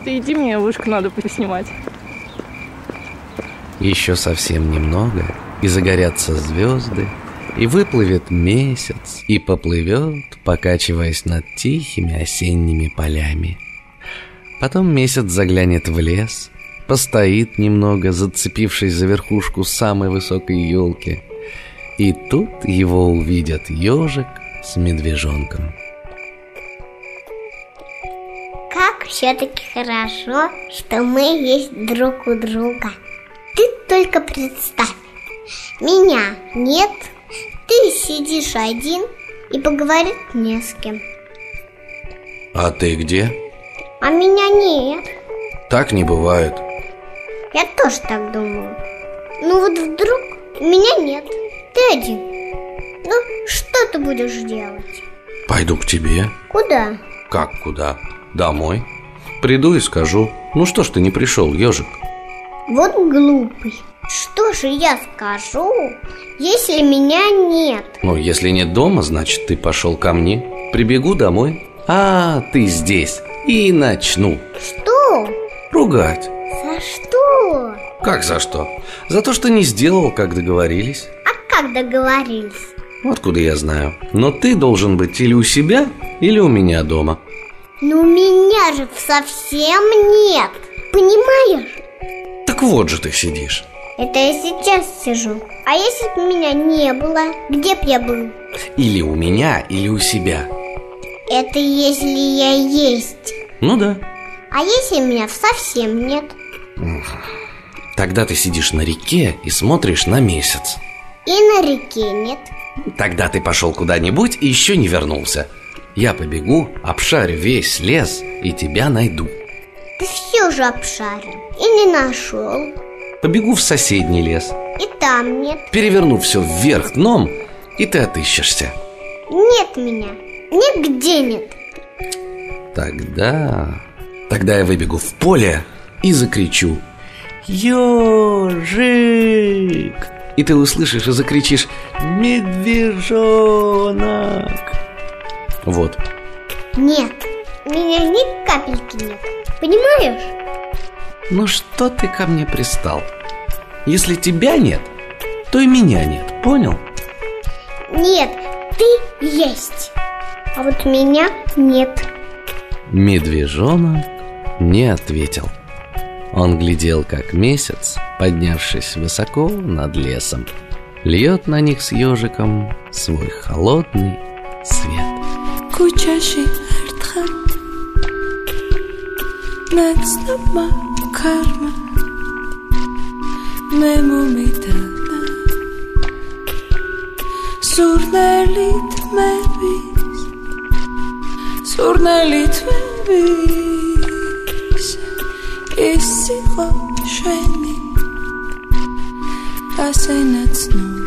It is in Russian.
ты иди, мне ушко надо поснимать. Еще совсем немного, и загорятся звезды, и выплывет месяц, и поплывет, покачиваясь над тихими осенними полями. Потом месяц заглянет в лес, постоит немного, зацепившись за верхушку самой высокой елки, и тут его увидят ежик с медвежонком. Как все-таки хорошо, что мы есть друг у друга. Ты только представь, меня нет, ты сидишь один и поговорить не с кем. А ты где? А меня нет. Так не бывает. Я тоже так думаю. Ну вот вдруг меня нет, ты один. Ну, что ты будешь делать? Пойду к тебе. Куда? Как куда? Домой. Приду и скажу. Ну что ж ты не пришел, ежик? Вот глупый. Что же я скажу, если меня нет? Ну, если нет дома, значит, ты пошел ко мне. Прибегу домой. А, ты здесь. И начну. Что? Ругать. За что? Как за что? За то, что не сделал, как договорились. А как договорились? Откуда я знаю? Но ты должен быть или у себя, или у меня дома. Но меня же совсем нет. Понимаешь? Так вот же ты сидишь. Это я сейчас сижу. А если бы меня не было, где б я был? Или у меня, или у себя. Это если я есть. Ну да. А если меня совсем нет? Тогда ты сидишь на реке и смотришь на месяц. И на реке нет. Тогда ты пошел куда-нибудь и еще не вернулся. Я побегу, обшарю весь лес и тебя найду. Ты все же обшарил и не нашел. Побегу в соседний лес. И там нет. Переверну все вверх дном, и ты отыщешься. Нет меня. Нигде нет. Тогда я выбегу в поле и закричу: «Ежик!» И ты услышишь и закричишь: «Медвежонок!» Вот. Нет, меня ни капельки нет. Понимаешь? Ну что ты ко мне пристал? Если тебя нет, то и меня нет, понял? Нет, ты есть. А вот меня нет. Медвежонок не ответил. Он глядел, как месяц, поднявшись высоко над лесом, льет на них с ежиком свой холодный свет. Кучаши эрთხელ ნაცნობმა ქარმა მე მომიტანა სურნელით მევის სურნელით მევის ის იყო შვენი ასე ნაცნობი